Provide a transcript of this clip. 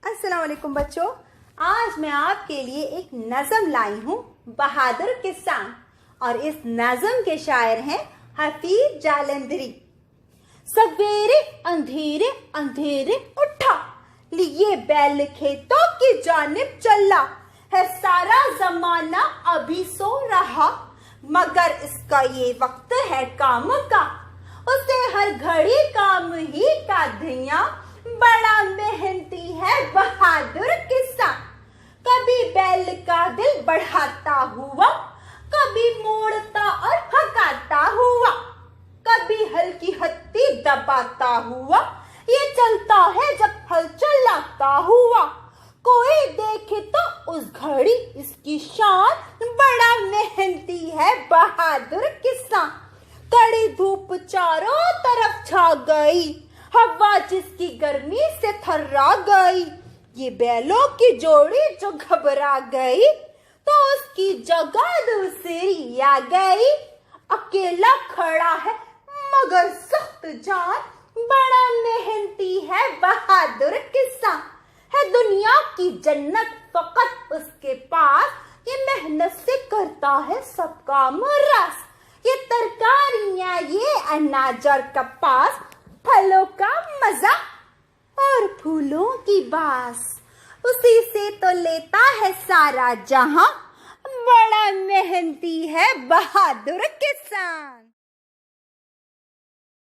अस्सलाम वालेकुम बच्चों, आज मैं आपके लिए एक नज़म लाई हूँ बहादुर किसान। और इस नज़म के शायर हैं हफीज जालंधरी। सवेरे अंधेरे अंधेरे उठा, लिए बैल खेतों की जानिब चला, है सारा जमाना अभी सो रहा, मगर इसका ये वक्त है काम का, उसे हर घड़ी काम ही का धिया, बड़ा मेहनती है बहादुर किसान। कभी बैल का दिल बढ़ाता हुआ, कभी मोड़ता और हकाता हुआ, कभी हल्की हत्ती दबाता हुआ, ये चलता है जब हल चलाता हुआ। कोई देखे तो उस घड़ी इसकी शान, बड़ा मेहनती है बहादुर किसान। कड़ी धूप चारों तरफ छा गई, हवा जिसकी गर्मी से थर्रा गई, ये बैलों की जोड़ी जो घबरा गई, तो उसकी जगह दूसरी आ गई। अकेला खड़ा है मगर सख्त जान, बड़ा मेहनती है बहादुर किसान। है दुनिया की जन्नत फकत उसके पास, ये मेहनत से करता है सब काम रास। ये तरकारियां, ये अनाज और कपास, फलों का मजा और फूलों की बास, उसी से तो लेता है सारा जहां, बड़ा मेहनती है बहादुर किसान।